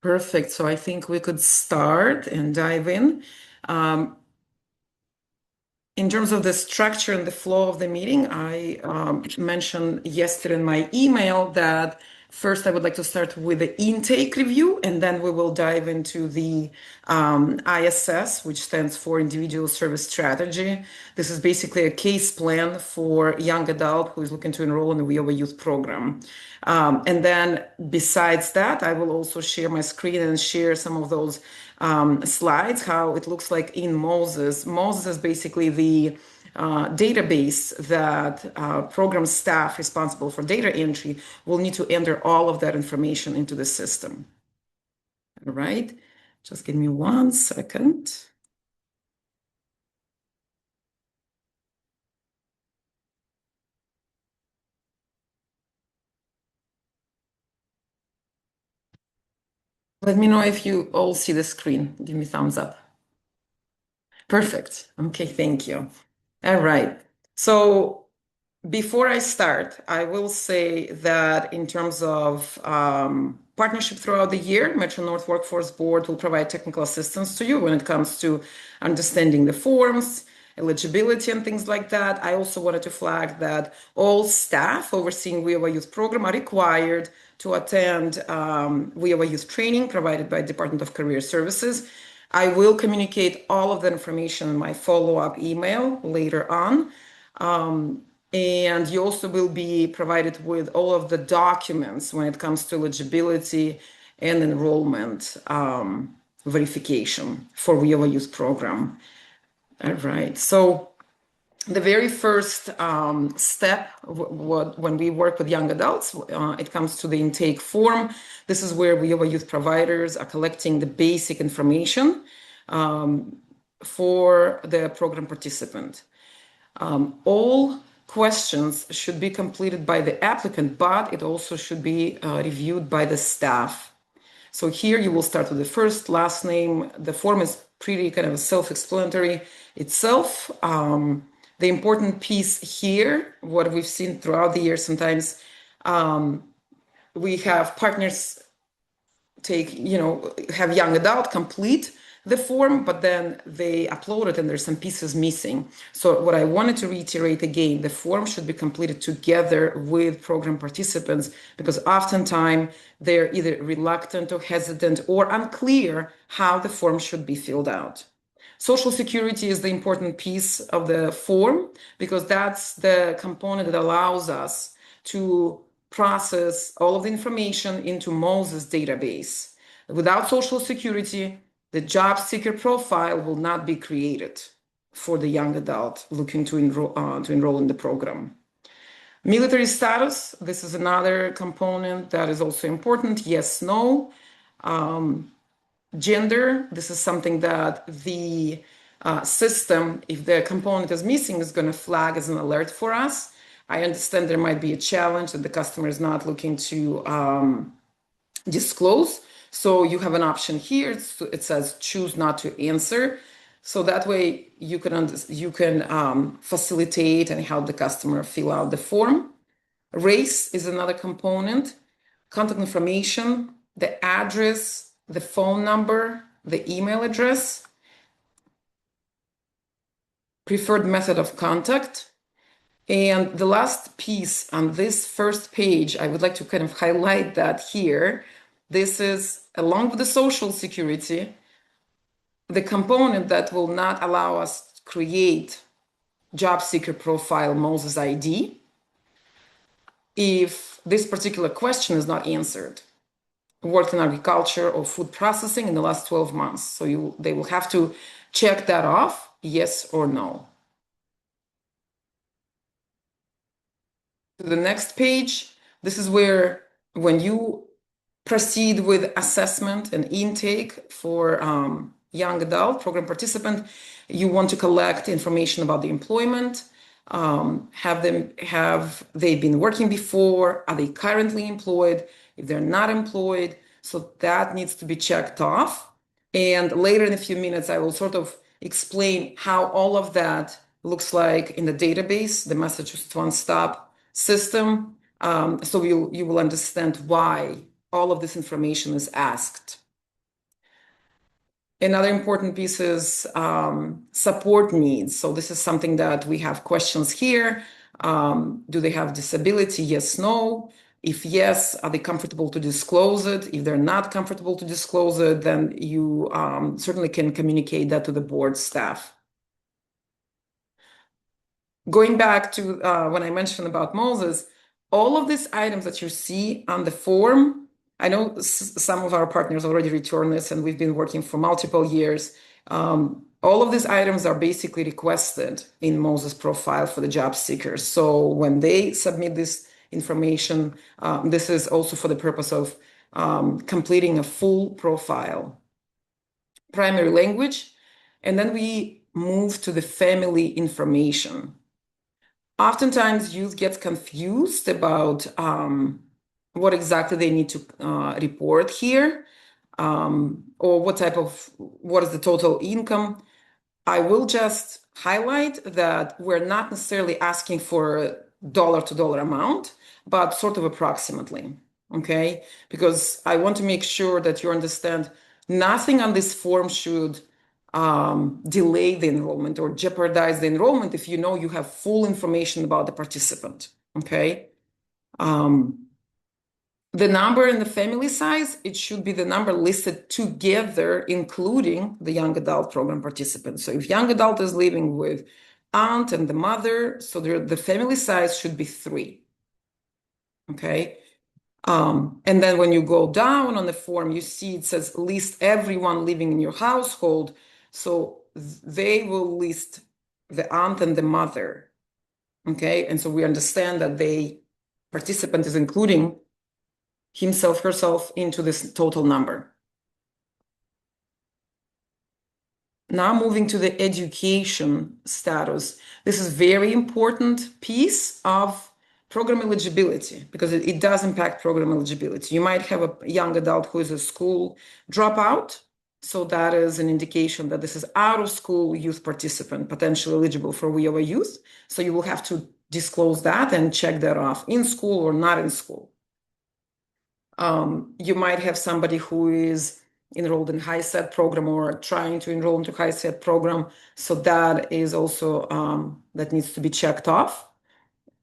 Perfect. So I think we could start and dive in. Um, in terms of the structure and the flow of the meeting, I mentioned yesterday in my email that first I would like to start with the intake review, and then we will dive into the ISS, which stands for Individual Service Strategy. This is basically a case plan for a young adult who is looking to enroll in the WIOA youth program. And then besides that, I will also share my screen and share some of those slides, how it looks like in Moses. Moses is basically the database that program staff responsible for data entry will need to enter all of that information into the system. All right, just give me 1 second. Let me know if you all see the screen. Give me thumbs up. Perfect. Okay, thank you. All right. So before I start, I will say that in terms of partnership throughout the year, Metro North Workforce Board will provide technical assistance to you when it comes to understanding the forms, eligibility, and things like that. I also wanted to flag that all staff overseeing WIOA Youth Program are required to attend WIOA Youth training provided by Department of Career Services. I will communicate all of the information in my follow-up email later on. And you also will be provided with all of the documents when it comes to eligibility and enrollment verification for WIOA Youth Program. All right. So the very first step when we work with young adults, it comes to the intake form. This is where WIOA youth providers are collecting the basic information for the program participant. All questions should be completed by the applicant, but it also should be reviewed by the staff. So here you will start with the first, last name. The form is pretty kind of self-explanatory itself. The important piece here, what we've seen throughout the year, sometimes we have partners have young adult complete the form, but then they upload it and there's some pieces missing. So what I wanted to reiterate again, the form should be completed together with program participants, because oftentimes they're either reluctant or hesitant or unclear how the form should be filled out. Social Security is the important piece of the form because that's the component that allows us to process all of the information into Moses database. Without Social Security, the job seeker profile will not be created for the young adult looking to enroll in the program. Military status, this is another component that is also important. Yes, no. Gender, this is something that the system, if the component is missing, is going to flag as an alert for us. I understand there might be a challenge that the customer is not looking to disclose. So you have an option here. It says choose not to answer. So that way you can facilitate and help the customer fill out the form. Race is another component. Contact information, the address, the phone number, the email address, preferred method of contact. And the last piece on this first page, I would like to kind of highlight that here. This is, along with the Social Security, the component that will not allow us to create job seeker profile Moses ID if this particular question is not answered. Worked in agriculture or food processing in the last 12 months. So they will have to check that off, yes or no. To the next page, this is where when you proceed with assessment and intake for young adult program participant, you want to collect information about the employment. Have they been working before? Are they currently employed? If they're not employed, so that needs to be checked off. And later in a few minutes, I will sort of explain how all of that looks like in the database, the Massachusetts One Stop system. So you will understand why all of this information is asked Another important piece is support needs. So this is something that we have questions here. Do they have disability? Yes, no. If yes, are they comfortable to disclose it? If they're not comfortable to disclose it, then you certainly can communicate that to the board staff. Going back to when I mentioned about Moses, all of these items that you see on the form, I know some of our partners already returned this and we've been working for multiple years. All of these items are basically requested in Moses profile for the job seekers. So when they submit this information, this is also for the purpose of completing a full profile. Primary language, and then we move to the family information. Oftentimes, youth gets confused about what exactly they need to report here, or what is the total income. I will just highlight that we're not necessarily asking for a dollar-to-dollar amount, but sort of approximately, okay? Because I want to make sure that you understand nothing on this form should delay the enrollment or jeopardize the enrollment if you know you have full information about the participant, okay? The number and the family size, it should be the number listed together, including the young adult program participant. So if young adult is living with aunt and the mother, so the family size should be 3, okay? And then when you go down on the form, you see it says list everyone living in your household. So they will list the aunt and the mother, okay? And so we understand that the participant is including himself, herself into this total number. Now moving to the education status. This is very important piece of program eligibility because it does impact program eligibility. You might have a young adult who is a school dropout. So that is an indication that this is out of school youth participant, potentially eligible for WIOA youth. So you will have to disclose that and check that off in school or not in school. You might have somebody who is enrolled in high-SET program or trying to enroll into high-SET program. So that is also, that needs to be checked off.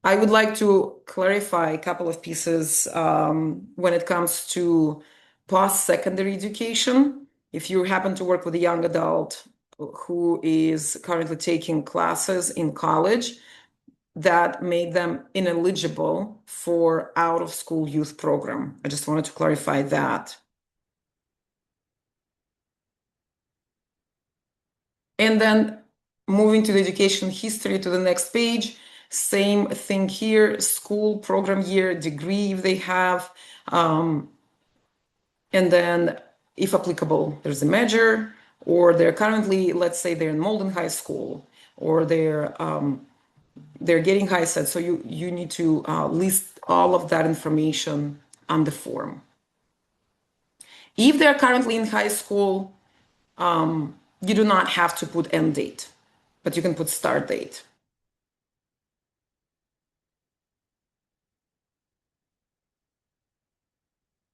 I would like to clarify a couple of pieces when it comes to post-secondary education. If you happen to work with a young adult who is currently taking classes in college, that made them ineligible for out-of-school youth program. I just wanted to clarify that. And then moving to the education history to the next page, same thing here, school, program year, degree if they have, and then if applicable, there's a major, or they're currently, let's say they're enrolled in high school, or they're getting high-SET, so you need to list all of that information on the form. If they're currently in high school, you do not have to put end date, but you can put start date.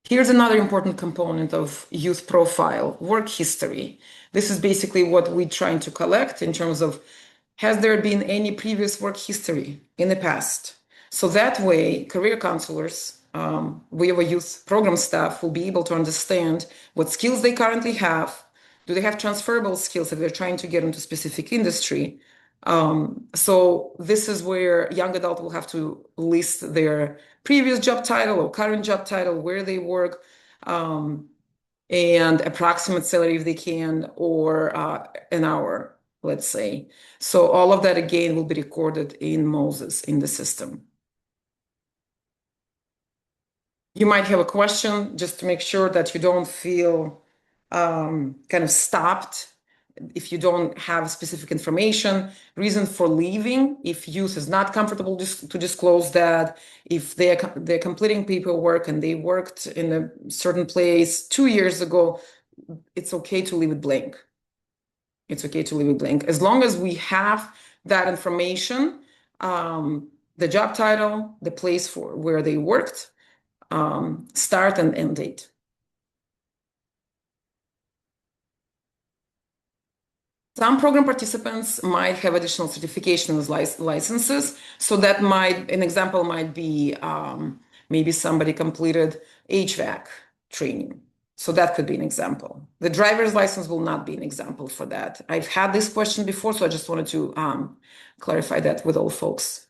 Here's another important component of youth profile, work history. This is basically what we're trying to collect in terms of, has there been any previous work history in the past? So that way, career counselors, we have a youth program staff will be able to understand what skills they currently have. Do they have transferable skills if they're trying to get into a specific industry? So this is where young adult will have to list their previous job title or current job title, where they work, and approximate salary if they can, or an hour, let's say. So all of that again will be recorded in Moses in the system. You might have a question just to make sure that you don't feel kind of stopped if you don't have specific information. Reason for leaving, if youth is not comfortable to disclose that, if they're completing paperwork and they worked in a certain place 2 years ago, it's okay to leave it blank. It's okay to leave it blank. As long as we have that information, the job title, the place for where they worked, start and end date. Some program participants might have additional certification licenses. So that might, an example might be maybe somebody completed HVAC training. So that could be an example. The driver's license will not be an example for that. I've had this question before, so I just wanted to clarify that with all folks.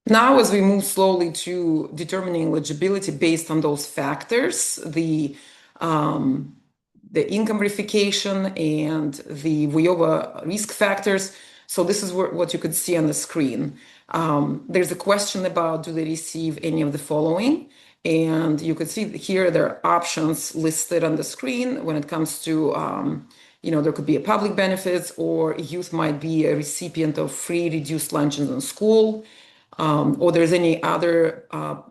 Now, as we move slowly to determining eligibility based on those factors, the income verification and the WIOA risk factors. So this is what you could see on the screen. There's a question about, do they receive any of the following? And you could see here there are options listed on the screen when it comes to, there could be a public benefits, or youth might be a recipient of free reduced lunches in school, or there's any other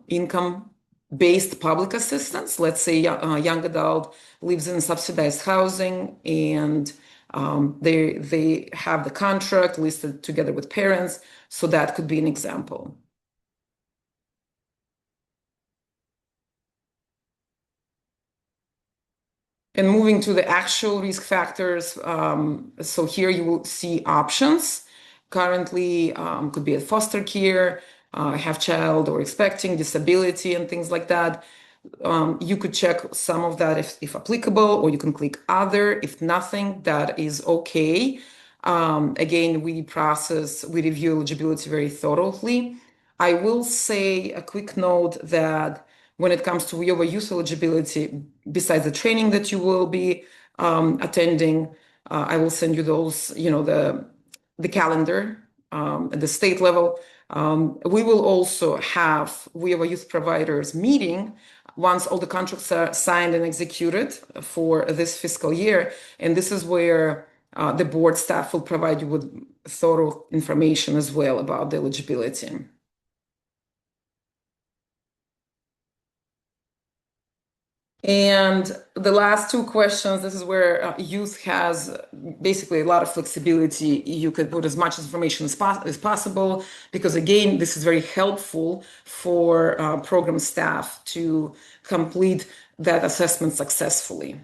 income-based public assistance. Let's say a young adult lives in subsidized housing and they have the contract listed together with parents. So that could be an example. And moving to the actual risk factors, so here you will see options. Currently, could be a foster care, have child or expecting, disability, and things like that. You could check some of that if applicable, or you can click other. If nothing, that is okay. Again, we review eligibility very thoroughly. I will say a quick note that when it comes to WIOA youth eligibility, besides the training that you will be attending, I will send you those, the calendar at the state level. We will also have WIOA youth providers meeting once all the contracts are signed and executed for this fiscal year. And this is where the board staff will provide you with thorough information as well about the eligibility. And the last two questions, this is where youth has basically a lot of flexibility. You could put as much information as possible, because again, this is very helpful for program staff to complete that assessment successfully.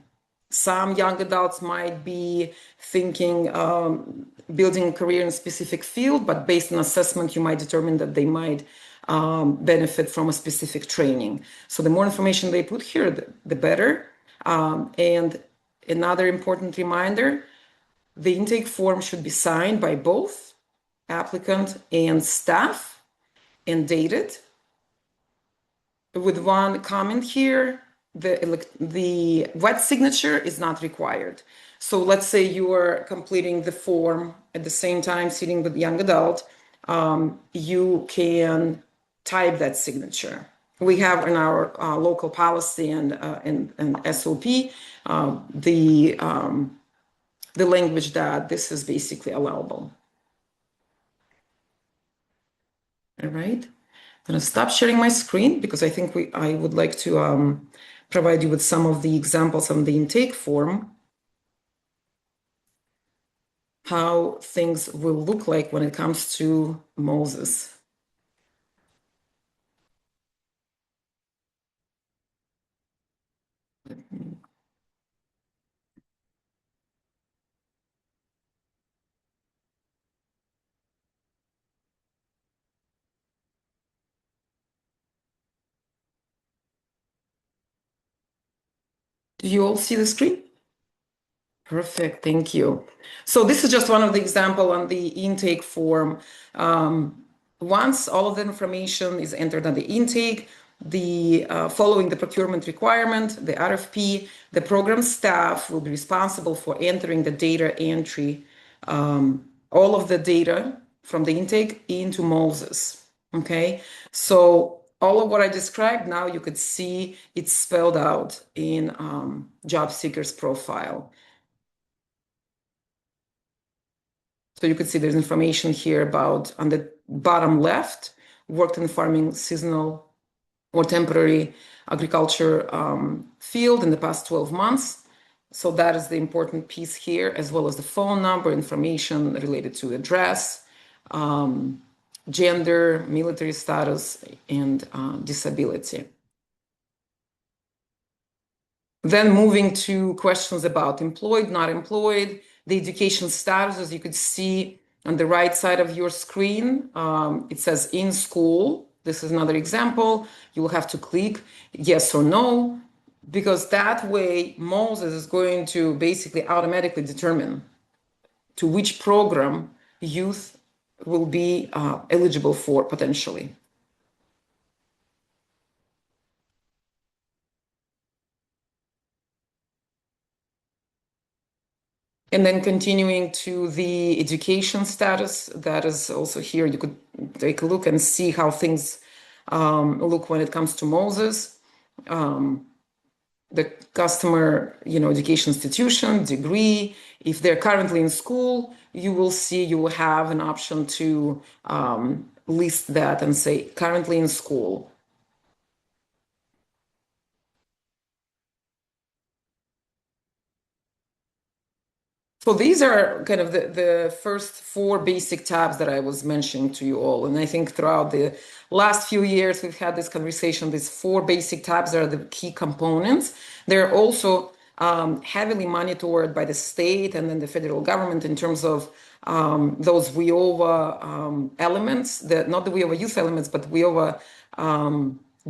Some young adults might be thinking building a career in a specific field, but based on assessment, you might determine that they might benefit from a specific training. So the more information they put here, the better. And another important reminder, the intake form should be signed by both applicant and staff and dated. With one comment here, the wet signature is not required. So let's say you are completing the form at the same time sitting with young adult, you can type that signature. We have in our local policy and SOP the language that this is basically allowable. All right. I'm going to stop sharing my screen because I think I would like to provide you with some of the examples on the intake form, how things will look like when it comes to Moses. Do you all see the screen? Perfect, thank you. So this is just one of the example on the intake form. Once all of the information is entered on the intake, following the procurement requirement, the RFP, the program staff will be responsible for entering the data entry, all of the data from the intake into Moses. Okay, so all of what I described now, you could see it's spelled out in job seeker's profile. So you could see there's information here about, on the bottom left, worked in farming, seasonal or temporary agriculture field in the past 12 months. So that is the important piece here, as well as the phone number, information related to address, gender, military status, and disability. Then moving to questions about employed, not employed, the education status, as you could see on the right side of your screen, it says in school. This is another example. You will have to click yes or no, because that way Moses is going to basically automatically determine to which program youth will be eligible for potentially. And then continuing to the education status, that is also here. You could take a look and see how things look when it comes to Moses. The customer, education institution, degree. If they're currently in school, you will see you will have an option to list that and say currently in school. So these are kind of the first four basic tabs that I was mentioning to you all. And I think throughout the last few years, we've had this conversation. These four basic tabs are the key components. They're also heavily monitored by the state and then the federal government in terms of those WIOA elements, not the WIOA youth elements, but WIOA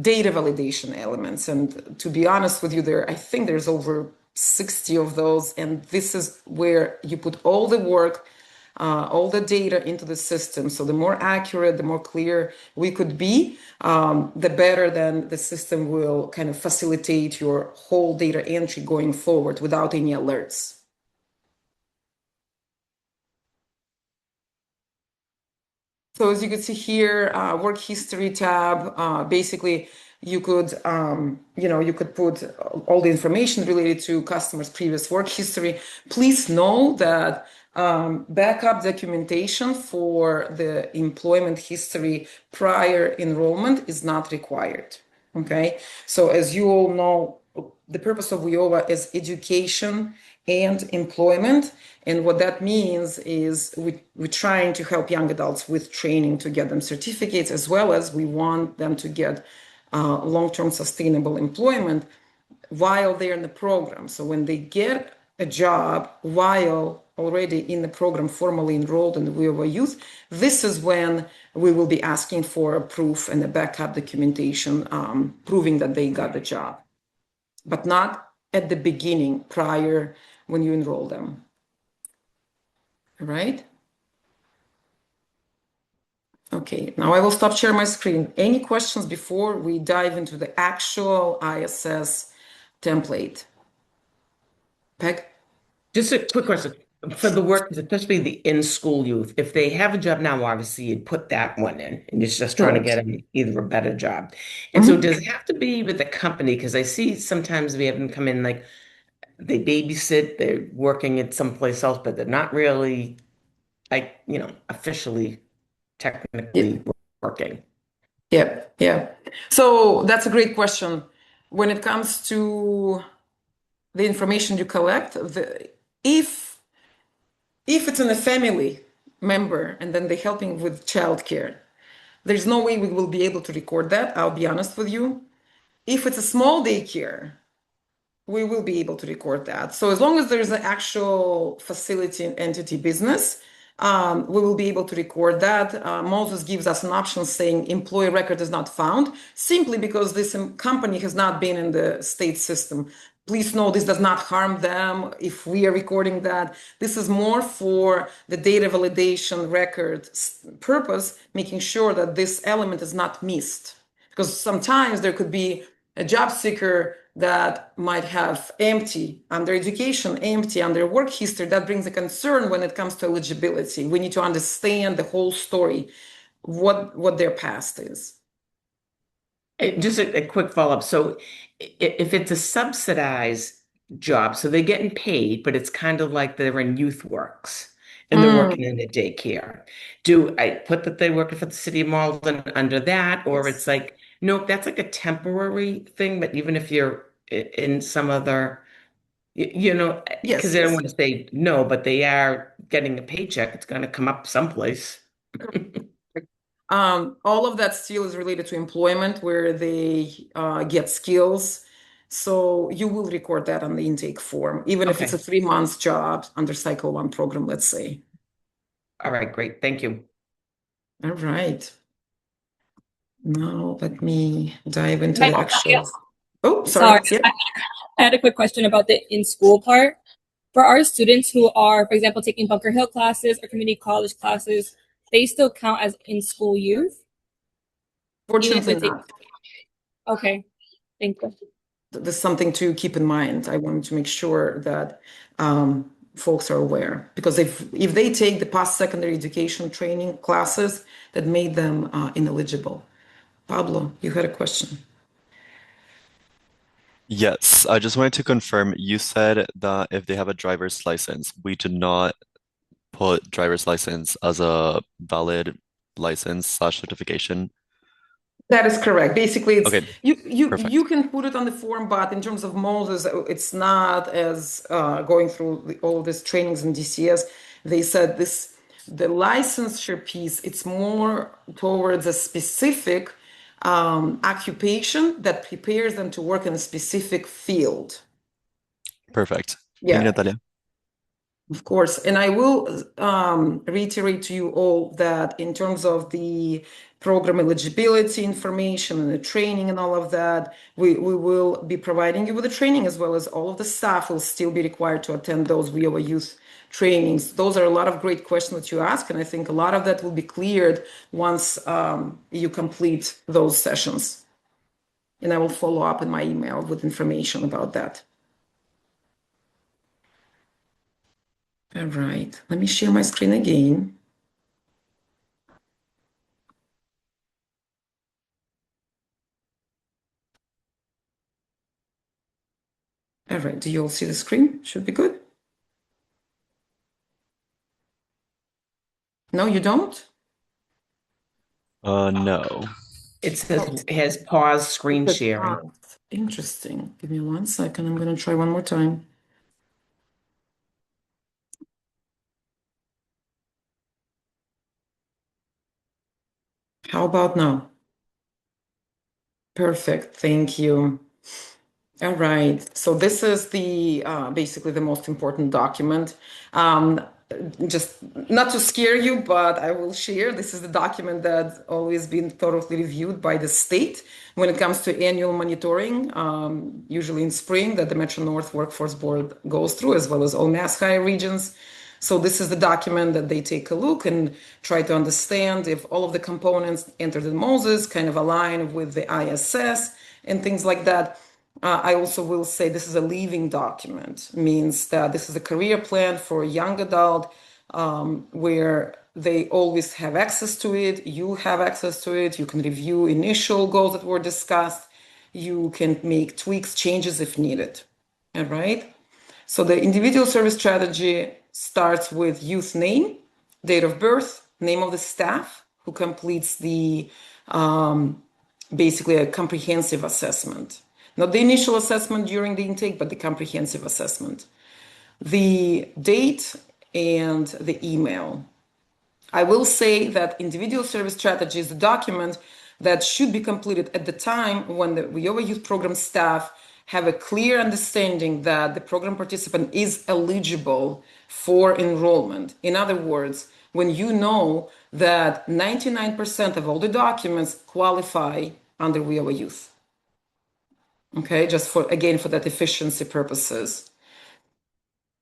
data validation elements. And to be honest with you, I think there's over 60 of those, and this is where you put all the work, all the data into the system. So the more accurate, the more clear we could be, the better then the system will kind of facilitate your whole data entry going forward without any alerts. So as you can see here, work history tab, basically you could, you could put all the information related to customers' previous work history. Please know that backup documentation for the employment history prior enrollment is not required. Okay, so as you all know, the purpose of WIOA is education and employment. And what that means is we're trying to help young adults with training to get them certificates, as well as we want them to get long-term sustainable employment while they're in the program. So when they get a job while already in the program, formally enrolled in the WIOA Youth, this is when we will be asking for a proof and a backup documentation proving that they got the job, but not at the beginning, prior when you enroll them. All right? Okay, now I will stop sharing my screen. Any questions before we dive into the actual ISS template? Peg? Just a quick question. For the workers, especially the in-school youth, if they have a job now, obviously you'd put that one in and it's just trying to get Correct. them either a better job. And so Mhm. does it have to be with the company? Because I see sometimes we have them come in like they babysit, they're working at someplace else, but they're not really like, officially, Yeah, technically working. yeah, yeah. So that's a great question. When it comes to the information you collect, if if it's in a family member and then they're helping with childcare, there's no way we will be able to record that. I'll be honest with you. If it's a small daycare, we will be able to record that. So as long as there's an actual facility and entity business, we will be able to record that. Moses gives us an option saying employee record is not found, simply because this company has not been in the state system. Please know this does not harm them if we are recording that. This is more for the data validation record purpose, making sure that this element is not missed. Because sometimes there could be a job seeker that might have empty under education, empty under work history. That brings a concern when it comes to eligibility. We need to understand the whole story, what their past is. Just a quick follow-up. So if it's a subsidized job, so they're getting paid, but it's kind of like they're in youth works and they're working Mm, in a daycare. Do I put that they're working for the city of Malden under that? Or yes. it's like, nope, that's like a temporary thing, but even if you're in some other, because Yes, they don't yes. want to say no, but they are getting a paycheck, it's going to come up someplace. All of that still is related to employment, where they get skills. So you will record that on the intake form, even if it's a Okay. 3 months job under Cycle 1 program, let's say. All right, great. Thank you. All right. Now let me dive into Hi, the actual. Oh, sorry. sorry. Yeah. I had a quick question about the in-school part. For our students who are, for example, taking Bunker Hill classes or community college classes, they still count as in-school youth, even if Fortunately they take. not. Okay, thank you. There's something to keep in mind. I wanted to make sure that folks are aware, because if they take the post-secondary education training classes, that made them ineligible. Pablo, you had a question. Yes, I just wanted to confirm, you said that if they have a driver's license, we do not put driver's license as a valid license slash certification. That is correct. Basically, it's Okay, you perfect. can put it on the form, but in terms of Moses, it's not as going through all these trainings in DCS. They said the licensure piece, it's more towards a specific occupation that prepares them to work in a specific field. Perfect. Thank you, Yeah. Natalia. Of course, and I will reiterate to you all that in terms of the program eligibility information and the training and all of that, we will be providing you with the training, as well as all of the staff will still be required to attend those WIOA youth trainings. Those are a lot of great questions that you ask, and I think a lot of that will be cleared once you complete those sessions. And I will follow up in my email with information about that. All right, let me share my screen again. All right, do you all see the screen? Should be good. No, you don't? No. It says Oh, it has pause screen it's sharing. paused. Interesting. Give me 1 second. I'm going to try one more time. How about now? Perfect. Thank you. All right. So this is the basically the most important document. Um, just not to scare you, but I will share. This is the document that's always been thoroughly reviewed by the state when it comes to annual monitoring, usually in spring, that the Metro North Workforce Board goes through, as well as all Mass Higher regions. So this is the document that they take a look and try to understand if all of the components entered in Moses kind of align with the ISS and things like that. I also will say this is a living document, means that this is a career plan for a young adult where they always have access to it. You have access to it. You can review initial goals that were discussed. You can make tweaks, changes if needed. All right. So the individual service strategy starts with youth name, date of birth, name of the staff who completes the basically a comprehensive assessment. Not the initial assessment during the intake, but the comprehensive assessment. The date and the email. I will say that individual service strategy is a document that should be completed at the time when the WIOA Youth Program staff have a clear understanding that the program participant is eligible for enrollment. In other words, when you know that 99% of all the documents qualify under WIOA Youth. Okay, just for again for that efficiency purposes.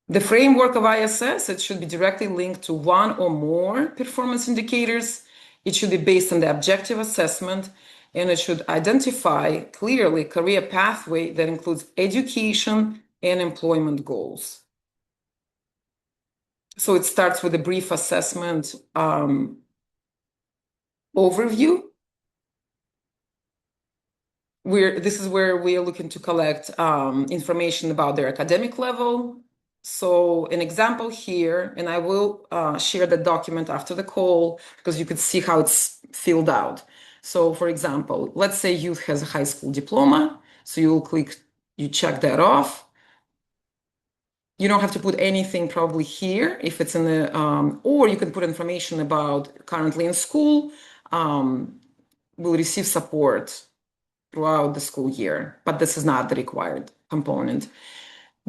The framework of ISS, it should be directly linked to one or more performance indicators. It should be based on the objective assessment, and it should identify clearly career pathway that includes education and employment goals. So it starts with a brief assessment overview. This is where we are looking to collect information about their academic level. So an example here, and I will share the document after the call because you could see how it's filled out. So for example, let's say youth has a high school diploma. So you'll click, you check that off. You don't have to put anything probably here if it's in the, or you can put information about currently in school, will receive support throughout the school year, but this is not the required component.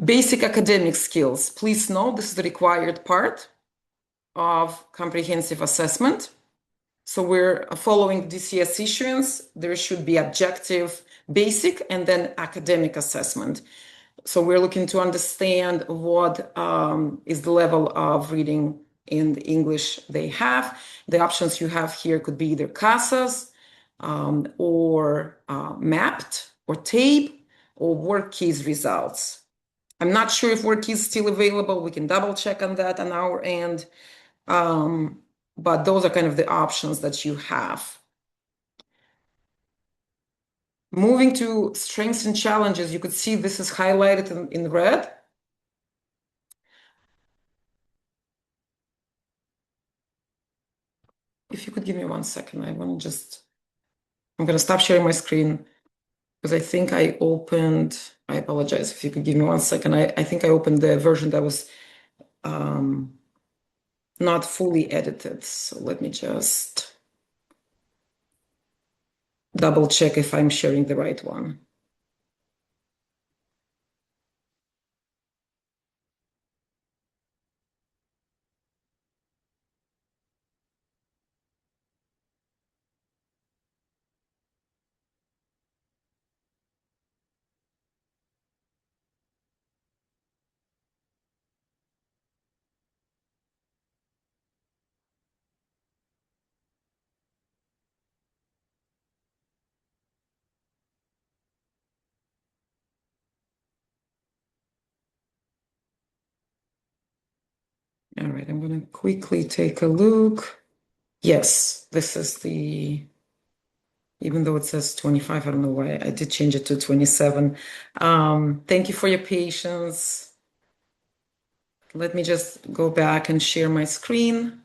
Basic academic skills. Please note this is the required part of comprehensive assessment. So we're following DCS issuance. There should be objective, basic, and then academic assessment. So we're looking to understand what is the level of reading in the English they have. The options you have here could be either CASAS or mapped or tape or work keys results. I'm not sure if work keys is still available. We can double check on that on our end. But those are kind of the options that you have. Moving to strengths and challenges, you could see this is highlighted in red. If you could give me 1 second, I'm going to stop sharing my screen because I think I apologize if you could give me 1 second. I think I opened the version that was not fully edited. So let me just double check if I'm sharing the right one. All right, I'm going to quickly take a look. Yes, this is even though it says 25, I don't know why I did change it to 27. Thank you for your patience. Let me just go back and share my screen.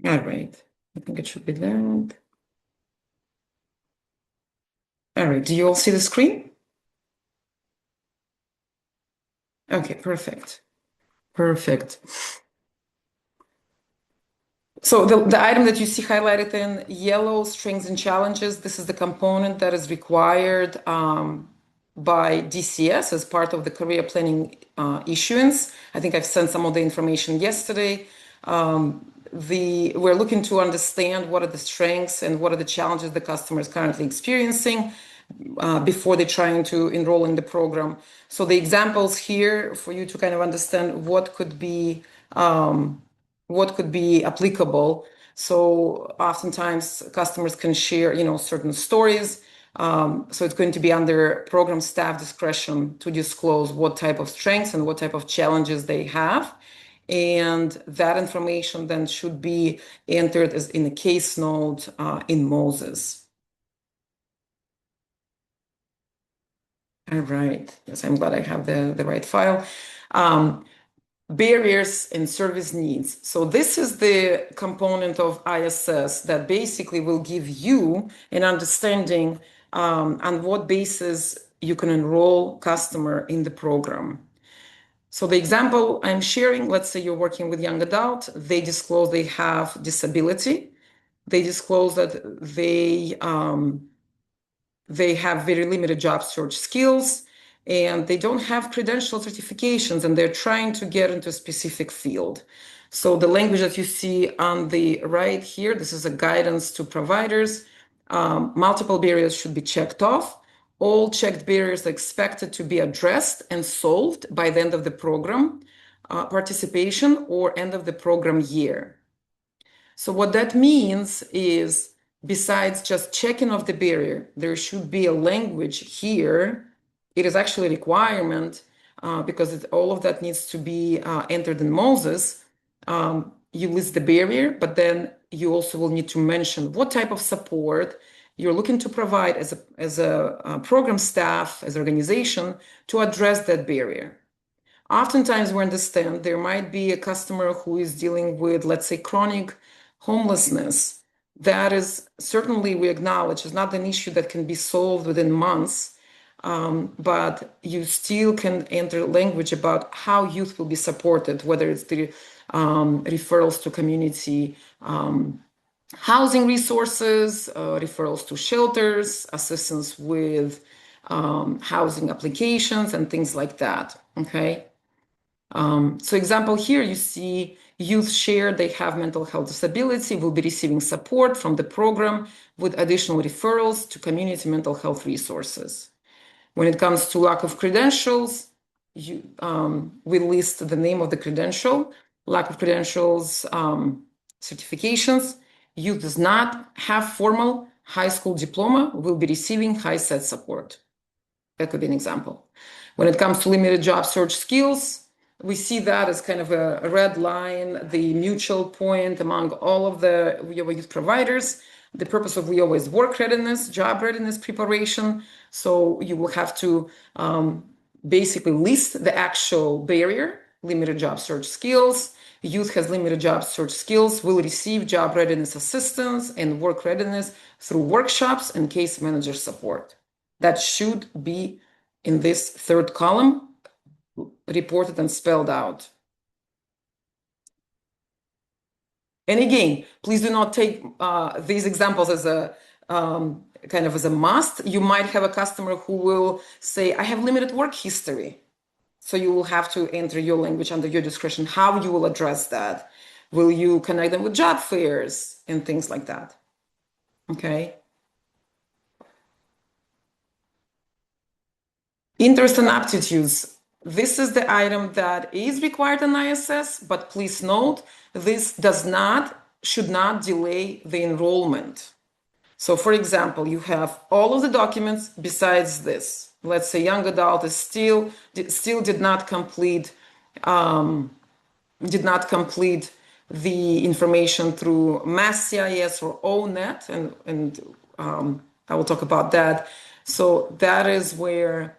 All right, I think it should be that. All right, do you all see the screen? Okay, perfect. Perfect. So the item that you see highlighted in yellow, strengths and challenges, this is the component that is required by DCS as part of the career planning issuance. I think I've sent some of the information yesterday. We're looking to understand what are the strengths and what are the challenges the customer is currently experiencing before they're trying to enroll in the program. So the examples here for you to kind of understand what could be applicable. So oftentimes customers can share, certain stories. So it's going to be under program staff discretion to disclose what type of strengths and what type of challenges they have. And that information then should be entered as in a case note in Moses. All right. Yes, I'm glad I have the right file. Barriers and service needs. So this is the component of ISS that basically will give you an understanding on what basis you can enroll customer in the program. So the example I'm sharing, let's say you're working with young adult, they disclose they have disability. They disclose that they have very limited job search skills and they don't have credential certifications and they're trying to get into a specific field. So the language that you see on the right here, this is a guidance to providers. Multiple barriers should be checked off. All checked barriers are expected to be addressed and solved by the end of the program participation or end of the program year. So what that means is, besides just checking off the barrier, there should be a language here. It is actually a requirement because all of that needs to be entered in Moses. You list the barrier, but then you also will need to mention what type of support you're looking to provide as a program staff, as an organization, to address that barrier. Oftentimes we understand there might be a customer who is dealing with, let's say, chronic homelessness. That is certainly, we acknowledge, is not an issue that can be solved within months, but you still can enter language about how youth will be supported, whether it's the referrals to community housing resources, referrals to shelters, assistance with housing applications, and things like that. Okay. So example here, you see youth share they have mental health disability will be receiving support from the program with additional referrals to community mental health resources. When it comes to lack of credentials, we list the name of the credential, lack of credentials, certifications. Youth does not have formal high school diploma will be receiving high set support. That could be an example. When it comes to limited job search skills, we see that as kind of a red line, the mutual point among all of the WIOA youth providers. The purpose of WIOA is work readiness, job readiness preparation. So you will have to basically list the actual barrier, limited job search skills. Youth has limited job search skills, will receive job readiness assistance and work readiness through workshops and case manager support. That should be in this third column, reported and spelled out. And again, please do not take these examples as a kind of as a must. You might have a customer who will say, I have limited work history. So you will have to enter your language under your discretion, how you will address that. Will you connect them with job fairs and things like that? Okay. Interest and aptitudes. This is the item that is required in ISS, but please note, this should not delay the enrollment. So for example, you have all of the documents besides this. Let's say young adult is still did not complete the information through Mass CIS or ONET, and I will talk about that. So that is where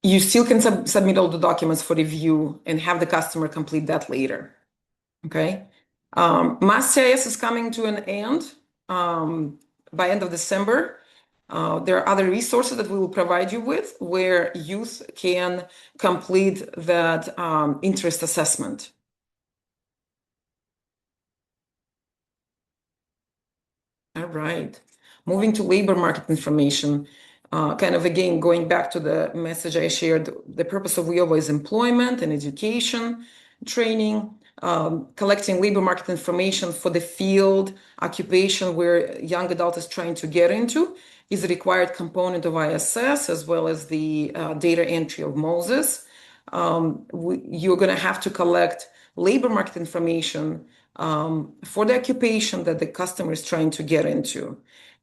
you still can submit all the documents for review and have the customer complete that later. Okay. Mass CIS is coming to an end by end of December. There are other resources that we will provide you with where youth can complete that interest assessment. All right. Moving to labor market information. Kind of again, going back to the message I shared, the purpose of WIOA is employment and education, training, collecting labor market information for the field, occupation where young adult is trying to get into is a required component of ISS, as well as the data entry of Moses. You're going to have to collect labor market information for the occupation that the customer is trying to get into.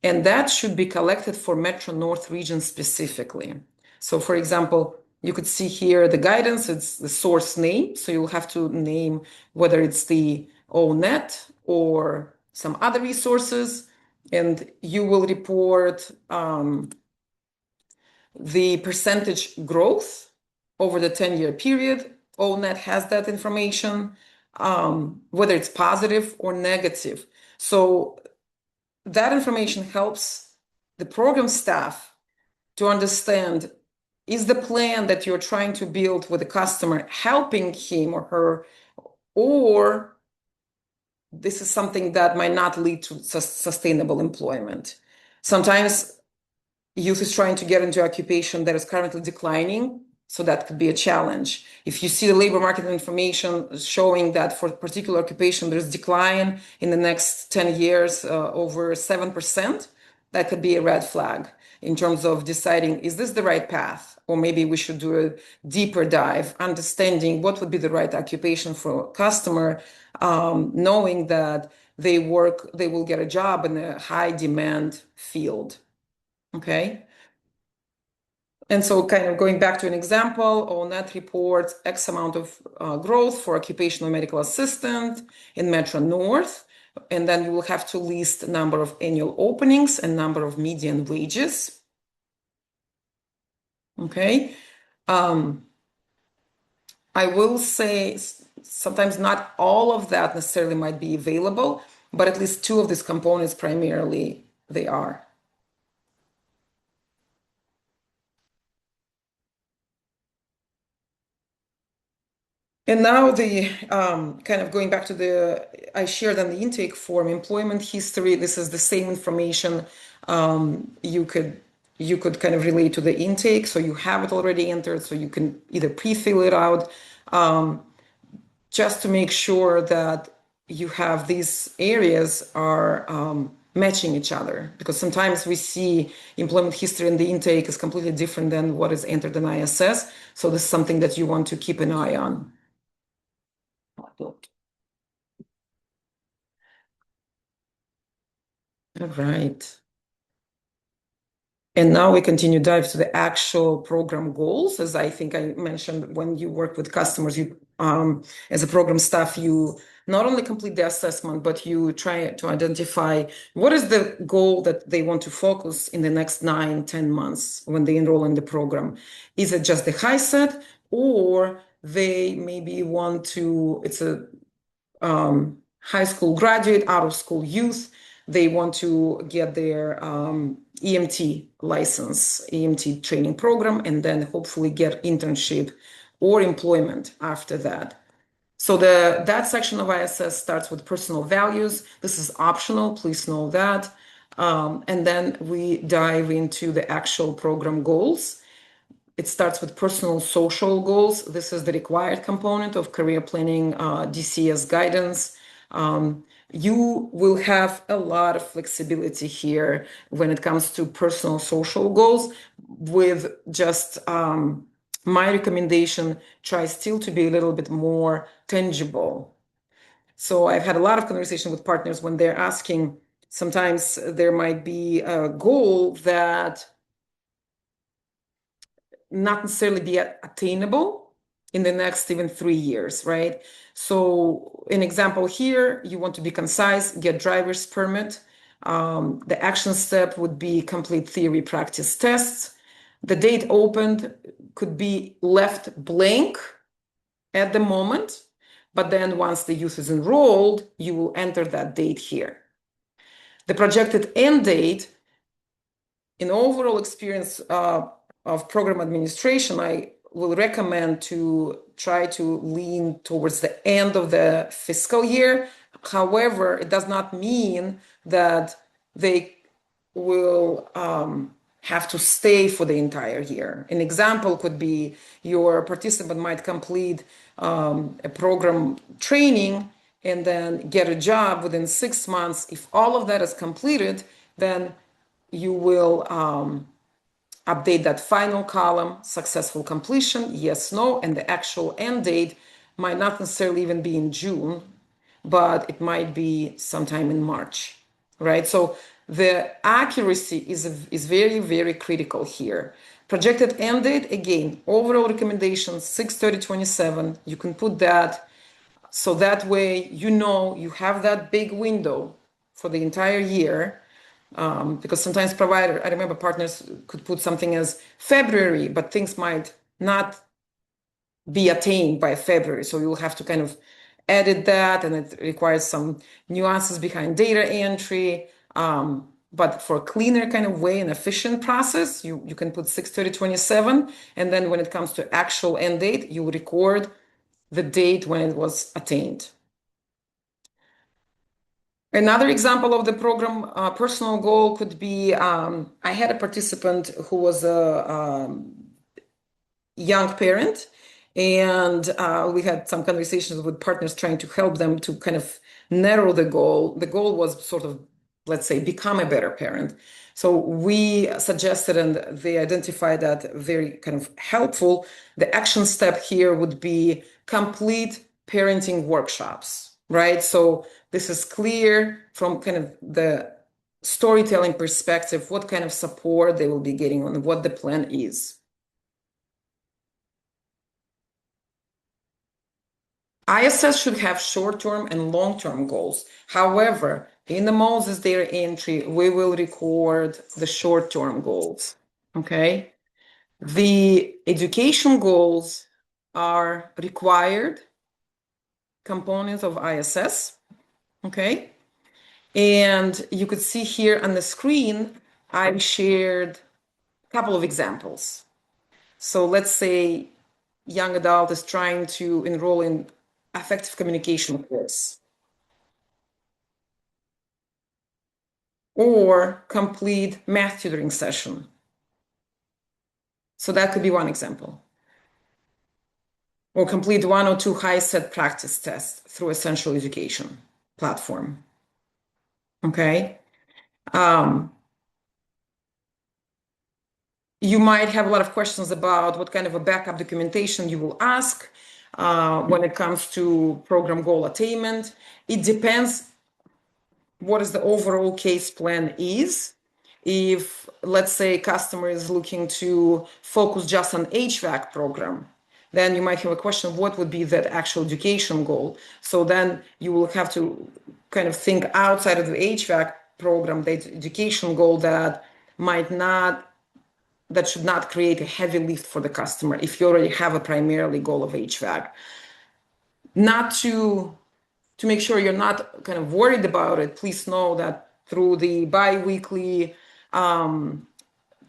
And that should be collected for Metro North region specifically. So for example, you could see here the guidance, it's the source name. So you'll have to name whether it's the ONET or some other resources, and you will report the percentage growth over the 10-year period. ONET has that information, whether it's positive or negative. So that information helps the program staff to understand, is the plan that you're trying to build with the customer helping him or her, or this is something that might not lead to sustainable employment. Sometimes youth is trying to get into occupation that is currently declining, so that could be a challenge. If you see the labor market information showing that for a particular occupation there's decline in the next 10 years over 7%, that could be a red flag in terms of deciding, is this the right path? Or maybe we should do a deeper dive, understanding what would be the right occupation for a customer, knowing that they will get a job in a high demand field. Okay. And so kind of going back to an example, ONET reports X amount of growth for occupational medical assistant in Metro North. And then you will have to list number of annual openings and number of median wages. Okay. I will say sometimes not all of that necessarily might be available, but at least two of these components primarily they are. And now the kind of going back to I shared on the intake form, employment history. This is the same information you could kind of relate to the intake. So you have it already entered, so you can either pre-fill it out just to make sure that you have these areas are matching each other. Because sometimes we see employment history in the intake is completely different than what is entered in ISS. So this is something that you want to keep an eye on. All right. And now we continue dive to the actual program goals. As I think I mentioned, when you work with customers, you as a program staff, you not only complete the assessment, but you try to identify what is the goal that they want to focus in the next 9-10 months when they enroll in the program. Is it just the high set, or they maybe want to, it's a high school graduate, out of school youth. They want to get their EMT license, EMT training program, and then hopefully get internship or employment after that. So that section of ISS starts with personal values. This is optional, please know that. And then we dive into the actual program goals. It starts with personal social goals. This is the required component of career planning DCS guidance. You will have a lot of flexibility here when it comes to personal social goals. With just my recommendation, try still to be a little bit more tangible. So I've had a lot of conversation with partners when they're asking, sometimes there might be a goal that not necessarily be attainable in the next even 3 years, right? So an example here, you want to be concise, get driver's permit. The action step would be complete theory practice tests. The date opened could be left blank at the moment, but then once the youth is enrolled, you will enter that date here. The projected end date, in overall experience of program administration, I will recommend to try to lean towards the end of the fiscal year. However, it does not mean that they will have to stay for the entire year. An example could be your participant might complete a program training and then get a job within 6 months. If all of that is completed, then you will update that final column, successful completion, yes, no, and the actual end date might not necessarily even be in June, but it might be sometime in March, right? So the accuracy is very, very critical here. Projected end date, again, overall recommendation 6/30/27. You can put that so that way you have that big window for the entire year. Because sometimes I remember partners could put something as February, but things might not be attained by February. So you'll have to kind of edit that, and it requires some nuances behind data entry. But for a cleaner kind of way and efficient process, you can put 6/30/27, and then when it comes to actual end date, you record the date when it was attained. Another example of the program personal goal could be, I had a participant who was a young parent, and we had some conversations with partners trying to help them to kind of narrow the goal. The goal was sort of, let's say, become a better parent. So we suggested, and they identified that very kind of helpful. The action step here would be complete parenting workshops, right? So this is clear from kind of the storytelling perspective, what kind of support they will be getting and what the plan is. ISS should have short-term and long-term goals. However, in the Moses data entry, we will record the short-term goals, okay? The education goals are required components of ISS, okay? And you could see here on the screen, I've shared a couple of examples. So let's say young adult is trying to enroll in affective communication course or complete math tutoring session. So that could be one example. Or complete one or two high-set practice tests through Essential Education platform. Okay. You might have a lot of questions about what kind of a backup documentation you will ask when it comes to program goal attainment. It depends what is the overall case plan is. If, let's say, a customer is looking to focus just on HVAC program, then you might have a question, what would be that actual education goal? So then you will have to kind of think outside of the HVAC program, the education goal that should not create a heavy lift for the customer if you already have a primarily goal of HVAC. Not to make sure you're not kind of worried about it, please know that through the bi-weekly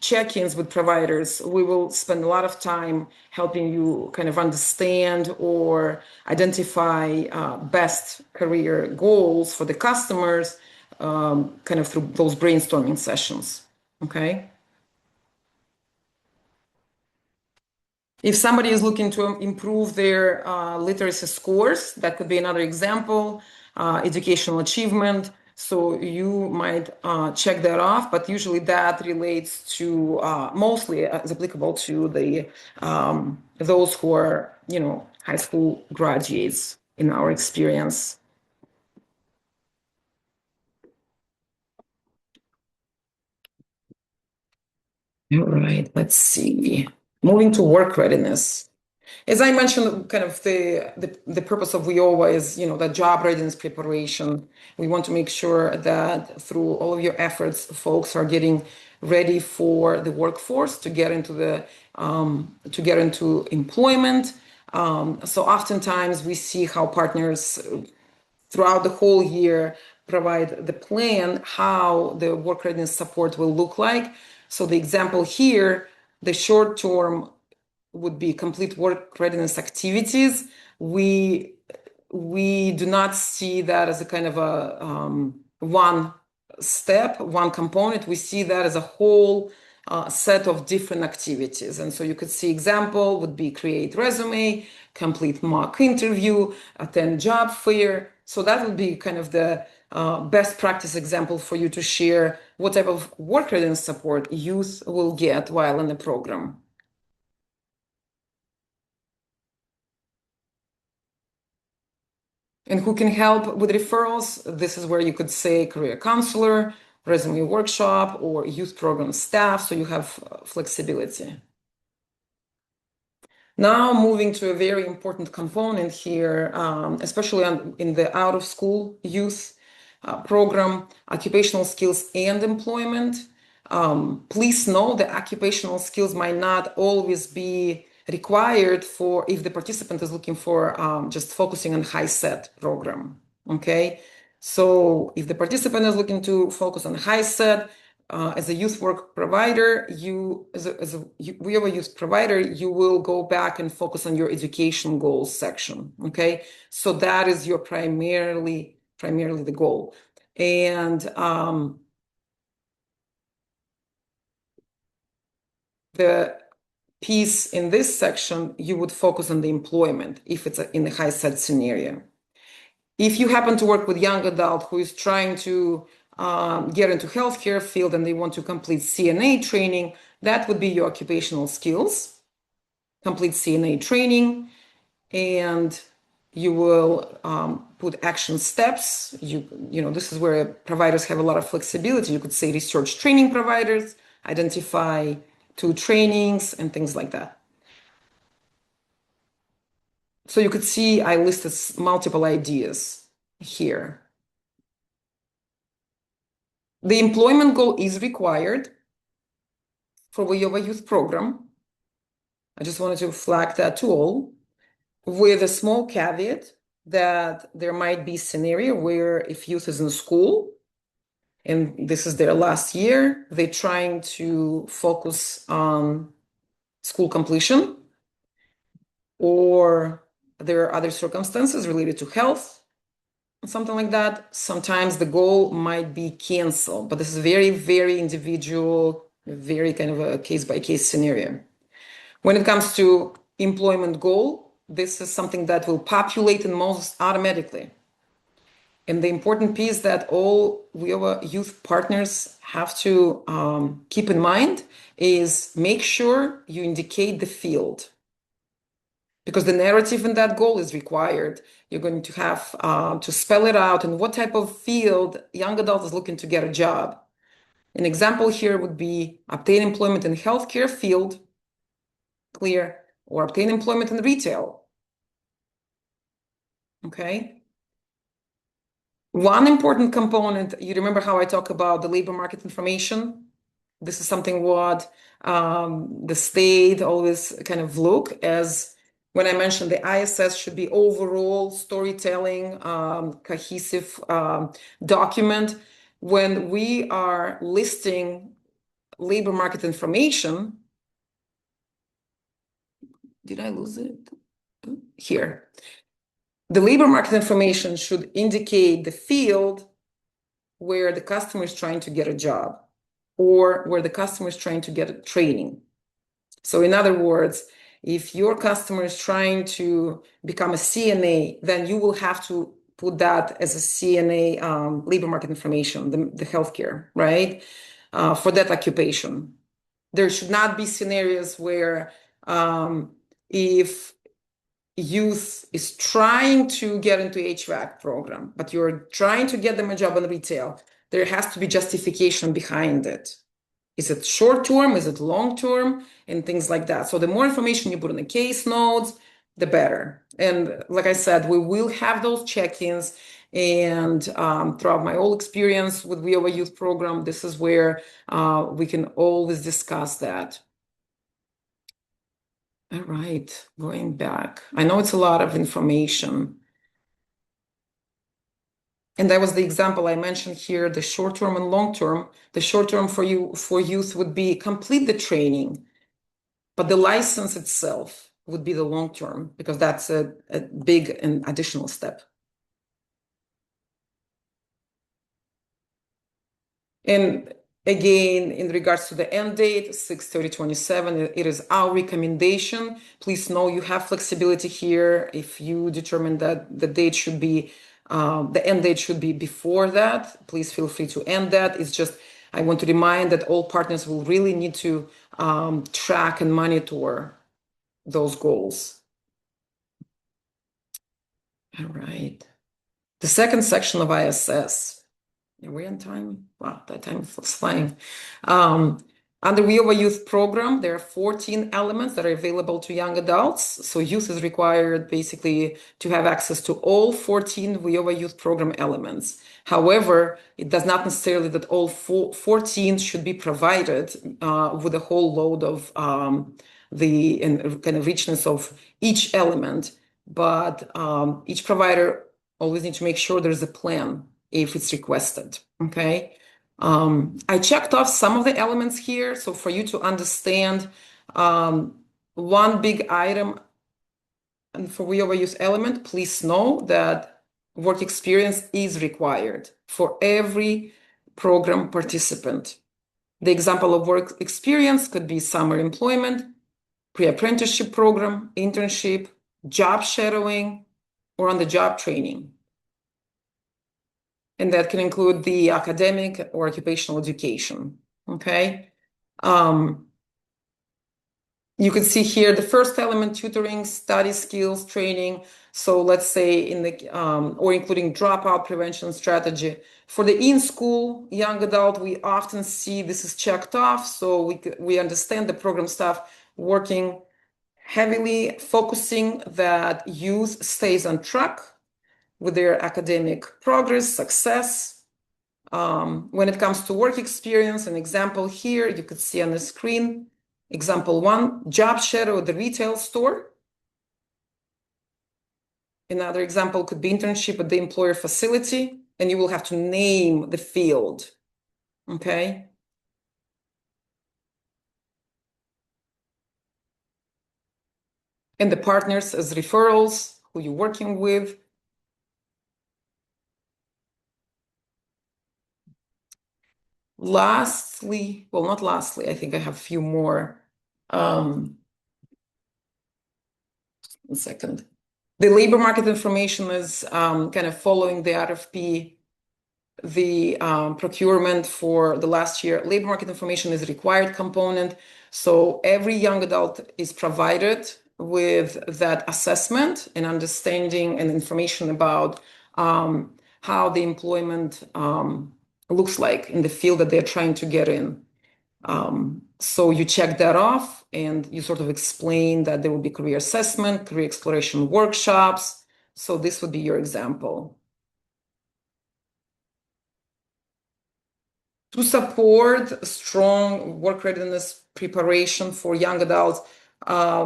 check-ins with providers, we will spend a lot of time helping you kind of understand or identify best career goals for the customers, kind of through those brainstorming sessions, okay? If somebody is looking to improve their literacy scores, that could be another example, educational achievement. So you might check that off, but usually that relates to mostly is applicable to the those who are, high school graduates in our experience. All right, let's see. Moving to work readiness. As I mentioned, kind of the purpose of WIOA is, the job readiness preparation. We want to make sure that through all of your efforts, folks are getting ready for the workforce to get into employment. So oftentimes we see how partners throughout the whole year provide the plan how the work readiness support will look like. So the example here, the short term would be complete work readiness activities. We do not see that as a kind of a one step, one component. We see that as a whole set of different activities. And so you could see example would be create resume, complete mock interview, attend job fair. So that would be kind of the best practice example for you to share what type of work readiness support youth will get while in the program. And who can help with referrals? This is where you could say career counselor, resume workshop, or youth program staff, so you have flexibility. Now moving to a very important component here, especially in the out-of-school youth program, occupational skills and employment. Please know that occupational skills might not always be required for if the participant is looking for just focusing on high set program. Okay, so if the participant is looking to focus on high set, as a youth work provider, we have a youth provider, you will go back and focus on your education goals section. Okay, so that is your primarily the goal. And the piece in this section, you would focus on the employment if it's in a high set scenario. If you happen to work with young adult who is trying to get into healthcare field and they want to complete CNA training, that would be your occupational skills, complete CNA training, and you will put action steps. This is where providers have a lot of flexibility. You could say research training providers, identify 2 trainings and things like that. So you could see I listed multiple ideas here. The employment goal is required for WIOA youth program. I just wanted to flag that tool with a small caveat that there might be scenario where if youth is in school and this is their last year, they're trying to focus on school completion, or there are other circumstances related to health, something like that. Sometimes the goal might be canceled, but this is very, very individual, very kind of a case-by-case scenario. When it comes to employment goal, this is something that will populate in most automatically. And the important piece that all WIOA youth partners have to keep in mind is make sure you indicate the field, because the narrative in that goal is required. You're going to have to spell it out and what type of field young adult is looking to get a job. An example here would be obtain employment in healthcare field, clear, or obtain employment in retail. Okay. One important component, you remember how I talk about the labor market information? This is something what the state always kind of look as when I mentioned the ISS should be overall storytelling, cohesive document. When we are listing labor market information, did I lose it? Here. The labor market information should indicate the field where the customer is trying to get a job or where the customer is trying to get a training. So in other words, if your customer is trying to become a CNA, then you will have to put that as a CNA labor market information, the healthcare, right? For that occupation. There should not be scenarios where if youth is trying to get into HVAC program, but you're trying to get them a job in retail, there has to be justification behind it. Is it short term? Is it long term? And things like that. So the more information you put in the case notes, the better. And like I said, we will have those check-ins. And throughout my whole experience with WIOA Youth Program, this is where we can always discuss that. All right, going back. I know it's a lot of information. And that was the example I mentioned here, the short term and long term. The short term for youth would be complete the training, but the license itself would be the long term, because that's a big and additional step. And again, in regards to the end date, 6/30/27, it is our recommendation. Please know you have flexibility here. If you determine that the date should be, the end date should be before that, please feel free to end that. It's just, I want to remind that all partners will really need to track and monitor those goals. All right. The second section of ISS. Are we on time? Wow, that time is flying. Under WIOA Youth Program, there are 14 elements that are available to young adults. So youth is required basically to have access to all 14 WIOA Youth Program elements. However, it does not necessarily that all 14 should be provided with a whole load of the kind of richness of each element. But each provider always needs to make sure there's a plan if it's requested, okay? I checked off some of the elements here. So for you to understand, one big item and for WIOA use element, please know that work experience is required for every program participant. The example of work experience could be summer employment, pre-apprenticeship program, internship, job shadowing, or on-the-job training. And that can include the academic or occupational education, okay? You can see here the first element, tutoring, study skills, training. So let's say in the, or including dropout prevention strategy. For the in-school young adult, we often see this is checked off. So we understand the program staff working heavily, focusing that youth stays on track with their academic progress, success. When it comes to work experience, an example here, you could see on the screen, Example one, job shadow at the retail store. Another example could be internship at the employer facility, and you will have to name the field, okay? And the partners as referrals, who you're working with. Lastly, well, not lastly, I think I have a few more. One second. The labor market information is kind of following the RFP, the procurement for the last year. Labor market information is a required component. So every young adult is provided with that assessment and understanding and information about how the employment looks like in the field that they're trying to get in. So you check that off and you sort of explain that there will be career assessment, career exploration workshops. So this would be your example. To support strong work readiness preparation for young adults,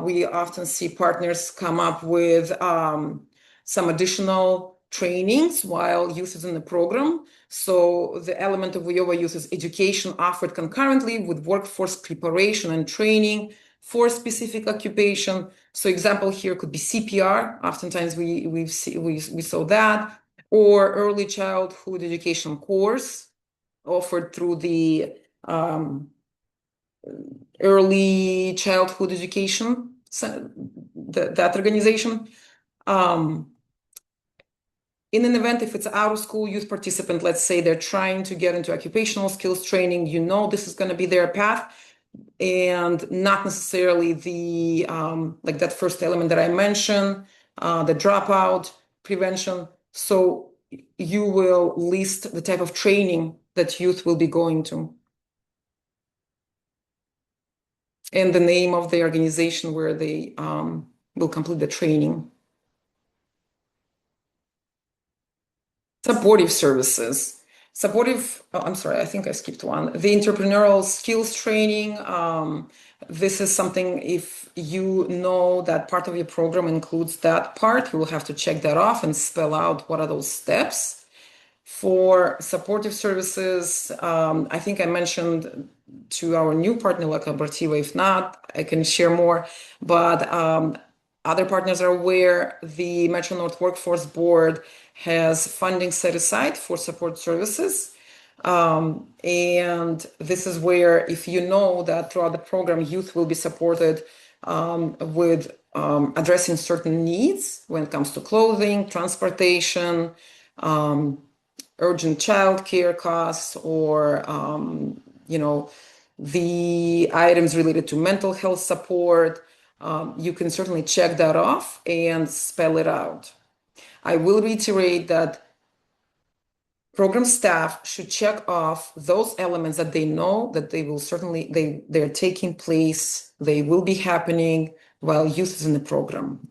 we often see partners come up with some additional trainings while youth is in the program. So the element of WIOA youth is education offered concurrently with workforce preparation and training for specific occupation. So example here could be CPR. Oftentimes we saw that, or early childhood education course offered through the early childhood education, that organization. In an event, if it's out of school youth participant, let's say they're trying to get into occupational skills training, you know this is going to be their path, and not necessarily the like that first element that I mentioned, the dropout prevention. So you will list the type of training that youth will be going to, and the name of the organization where they will complete the training. Supportive services. I'm sorry, I think I skipped one. The entrepreneurial skills training. This is something, if you know that part of your program includes that part, you will have to check that off and spell out what are those steps. For supportive services, I think I mentioned to our new partner, La Collaborativa. If not, I can share more. But other partners are aware the Metro North Workforce Board has funding set aside for support services. And this is where, if you know that throughout the program, youth will be supported with addressing certain needs when it comes to clothing, transportation, urgent childcare costs, or the items related to mental health support, you can certainly check that off and spell it out. I will reiterate that program staff should check off those elements that they know that they will certainly, they're taking place, they will be happening while youth is in the program.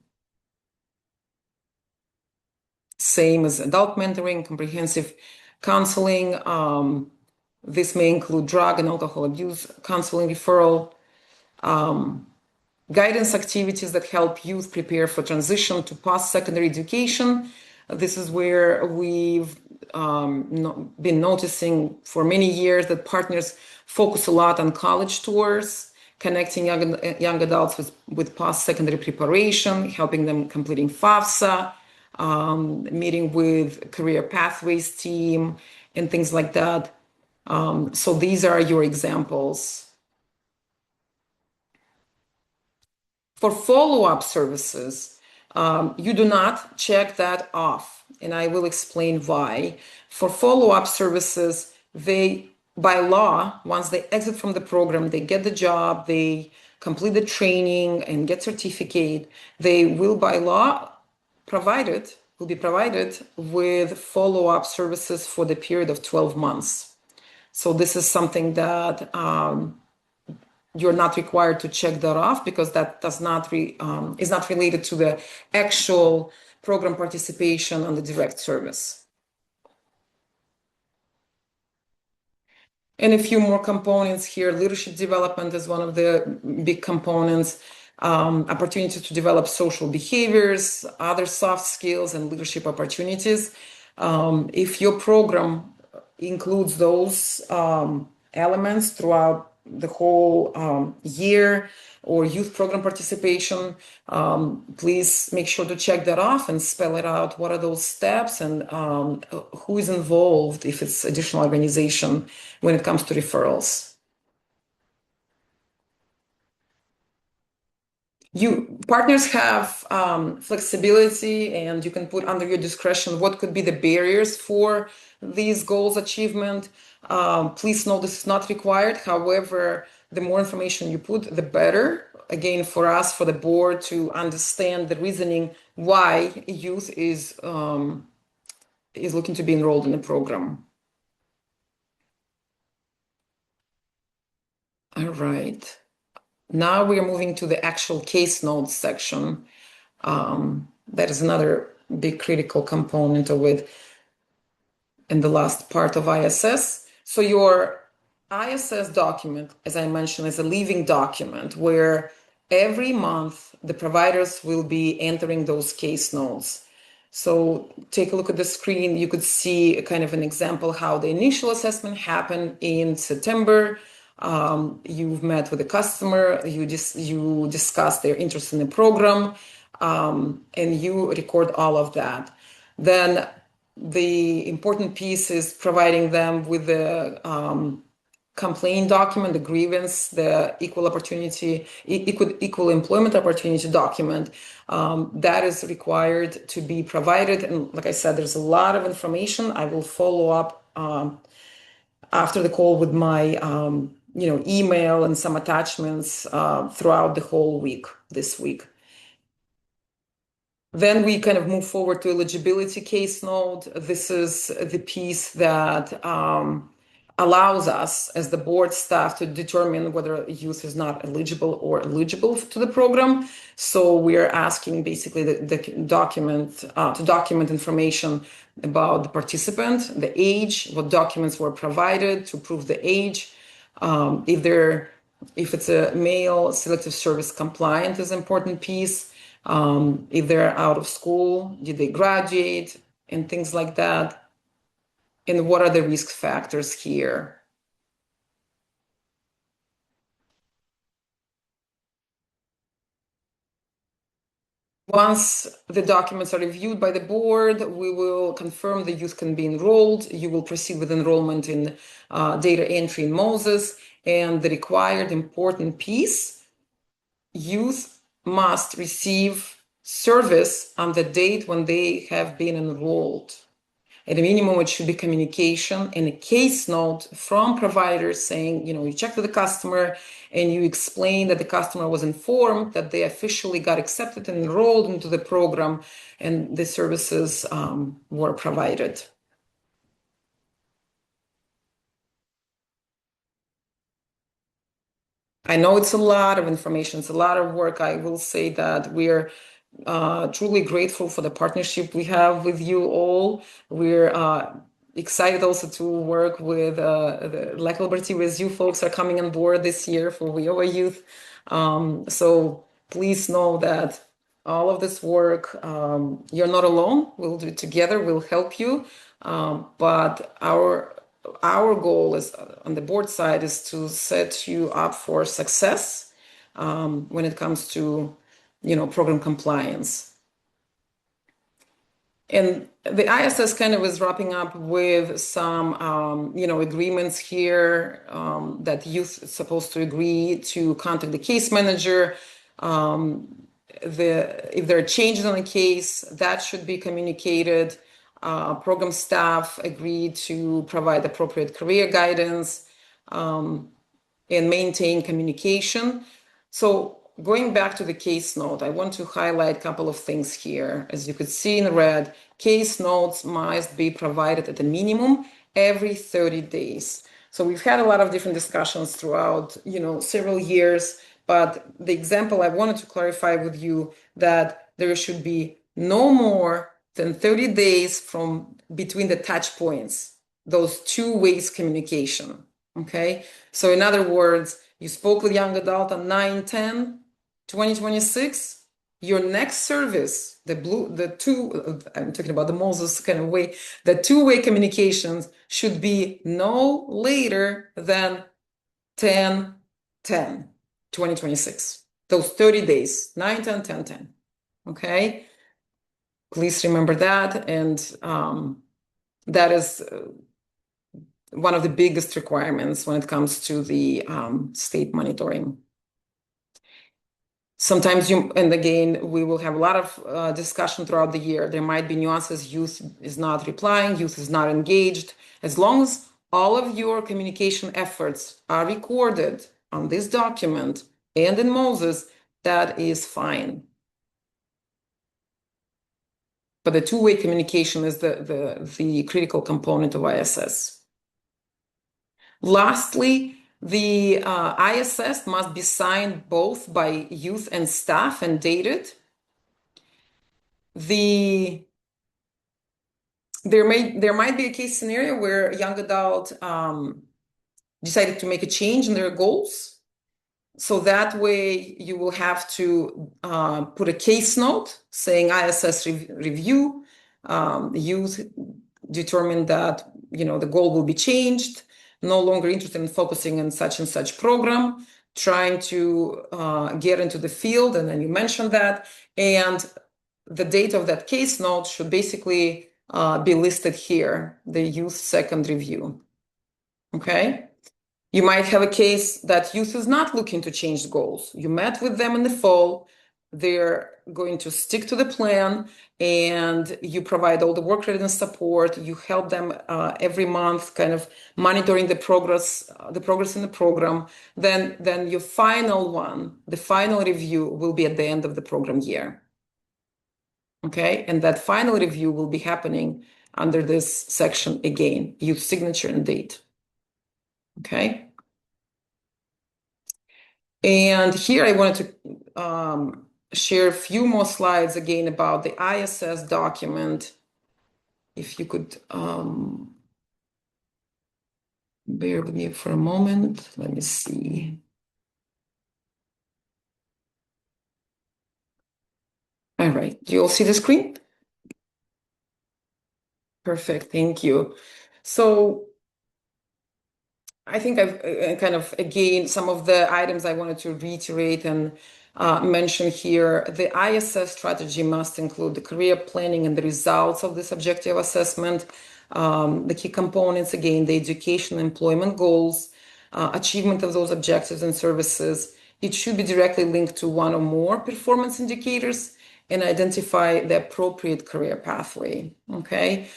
Same as adult mentoring, comprehensive counseling. This may include drug and alcohol abuse counseling referral, guidance activities that help youth prepare for transition to post-secondary education. This is where we've been noticing for many years that partners focus a lot on college tours, connecting young adults with post-secondary preparation, helping them completing FAFSA, meeting with career pathways team, and things like that. So these are your examples. For follow-up services, you do not check that off, and I will explain why. For follow-up services, they, by law, once they exit from the program, they get the job, they complete the training and get certificate, they will, by law, will be provided with follow-up services for the period of 12 months. So this is something that you're not required to check that off, because that is not related to the actual program participation on the direct service. And a few more components here. Leadership development is one of the big components. Opportunity to develop social behaviors, other soft skills, and leadership opportunities. If your program includes those elements throughout the whole year or youth program participation, please make sure to check that off and spell it out. What are those steps and who is involved if it's additional organization when it comes to referrals. Partners have flexibility, and you can put under your discretion what could be the barriers for these goals achievement. Please note this is not required. However, the more information you put, the better. Again, for us, for the board to understand the reasoning why youth is looking to be enrolled in the program. All right. Now we are moving to the actual case notes section. That is another big critical component of it in the last part of ISS. So your ISS document, as I mentioned, is a living document where every month the providers will be entering those case notes. So take a look at the screen. You could see a kind of an example how the initial assessment happened in September. You've met with the customer, you discuss their interest in the program, and you record all of that. Then the important piece is providing them with the complaint document, the grievance, the equal employment opportunity document that is required to be provided. And like I said, there's a lot of information. I will follow up after the call with my email and some attachments throughout the whole week this week. Then we kind of move forward to eligibility case note. This is the piece that allows us as the board staff to determine whether youth is not eligible or eligible to the program. So we're asking basically the document to document information about the participant, the age, what documents were provided to prove the age. If it's a male, selective service compliant is an important piece. If they're out of school, did they graduate, and things like that. And what are the risk factors here? Once the documents are reviewed by the board, we will confirm the youth can be enrolled. You will proceed with enrollment in data entry in Moses. And the required important piece, youth must receive service on the date when they have been enrolled. At a minimum, it should be communication and a case note from providers saying, you check with the customer and you explain that the customer was informed that they officially got accepted and enrolled into the program and the services were provided. I know it's a lot of information, it's a lot of work. I will say that we're truly grateful for the partnership we have with you all. We're excited also to work with the Lack Liberty with you folks are coming on board this year for WIOA Youth. So please know that all of this work, you're not alone. We'll do it together. We'll help you. But our goal is on the board side is to set you up for success when it comes to program compliance. And the ISS kind of is wrapping up with some agreements here that youth is supposed to agree to contact the case manager. If there are changes on the case, that should be communicated. Program staff agreed to provide appropriate career guidance and maintain communication. So going back to the case note, I want to highlight a couple of things here. As you could see in red, case notes must be provided at a minimum every 30 days. So we've had a lot of different discussions throughout, several years, but the example I wanted to clarify with you that there should be no more than 30 days from between the touch points, those two ways communication. Okay, so in other words, you spoke with young adult on 9/10/2026. Your next service, I'm talking about the Moses kind of way, the two-way communications should be no later than 10/10/2026. Those 30 days, 9/10/10/10. Okay, please remember that. And that is one of the biggest requirements when it comes to the state monitoring. Sometimes and again, we will have a lot of discussion throughout the year. There might be nuances. Youth is not replying, youth is not engaged. As long as all of your communication efforts are recorded on this document and in Moses, that is fine. But the two-way communication is the critical component of ISS. Lastly, the ISS must be signed both by youth and staff and dated. There might be a case scenario where a young adult decided to make a change in their goals. So that way you will have to put a case note saying ISS review, youth determined that the goal will be changed, no longer interested in focusing on such and such program, trying to get into the field, and then you mentioned that, and the date of that case note should basically be listed here, the youth second review. Okay? You might have a case that youth is not looking to change goals. You met with them in the fall, they're going to stick to the plan, and you provide all the work readiness support. You help them every month, kind of monitoring the progress in the program. Then your final one, the final review, will be at the end of the program year. Okay, and that final review will be happening under this section again, youth signature and date. Okay. And here I wanted to share a few more slides again about the ISS document. If you could bear with me for a moment. Let me see. All right, do you all see the screen? Perfect, thank you. So I think I've kind of, again, some of the items I wanted to reiterate and mention here. The ISS strategy must include the career planning and the results of this objective assessment, the key components, again, the education and employment goals, achievement of those objectives and services. It should be directly linked to one or more performance indicators and identify the appropriate career pathway, okay?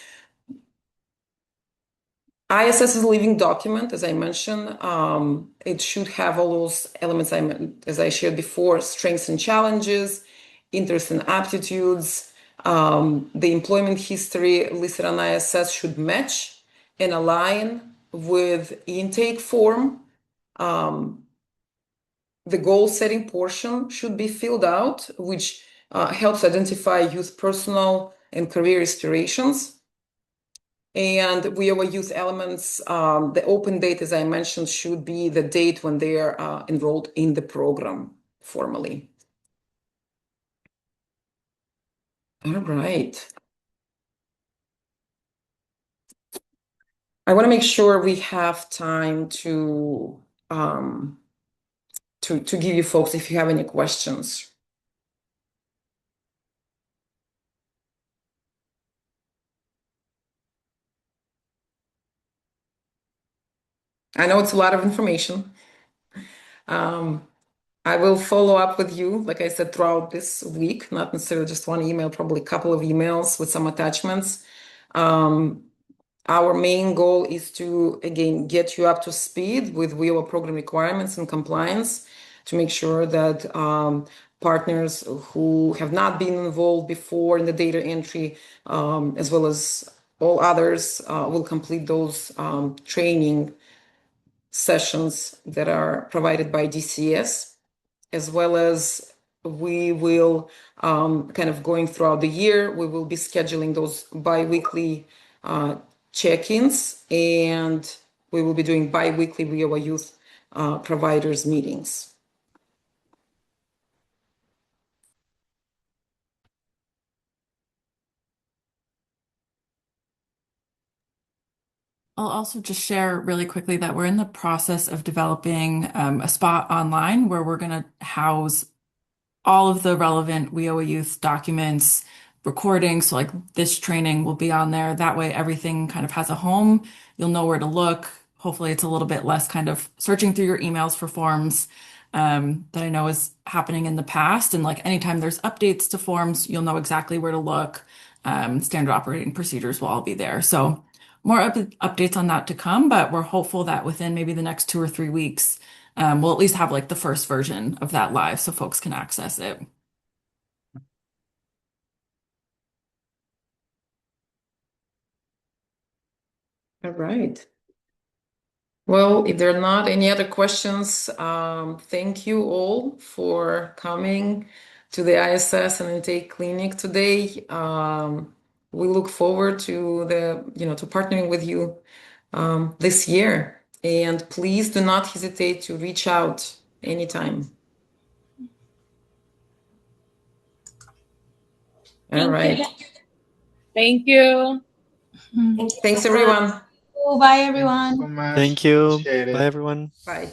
ISS is a living document, as I mentioned. It should have all those elements as I shared before, strengths and challenges, interests and aptitudes. The employment history listed on ISS should match and align with intake form. The goal setting portion should be filled out, which helps identify youth personal and career aspirations. And WIOA youth elements, the open date, as I mentioned, should be the date when they are enrolled in the program formally. All right. I want to make sure we have time to give you folks if you have any questions. I know it's a lot of information. I will follow up with you, like I said, throughout this week, not necessarily just one email, probably a couple of emails with some attachments. Our main goal is to, again, get you up to speed with WIOA program requirements and compliance to make sure that partners who have not been involved before in the data entry, as well as all others, will complete those training sessions that are provided by DCS, as well as we will kind of going throughout the year, we will be scheduling those bi-weekly check-ins, and we will be doing bi-weekly WIOA youth providers meetings. I'll also just share really quickly that we're in the process of developing a spot online where we're going to house all of the relevant WIOA youth documents, recordings. So, like this training will be on there. That way, everything kind of has a home. You'll know where to look. Hopefully, it's a little bit less kind of searching through your emails for forms that I know is happening in the past. And like anytime there's updates to forms, you'll know exactly where to look. Standard operating procedures will all be there. So, more updates on that to come, but we're hopeful that within maybe the next 2 or 3 weeks, we'll at least have like the first version of that live so folks can access it. All right. Well, if there are not any other questions, thank you all for coming to the ISS and Intake Clinic today. We look forward to to partnering with you this year. And please do not hesitate to reach out anytime. All right. Thank you. Thanks, everyone. Bye, everyone. Thank you. Bye, everyone. Bye.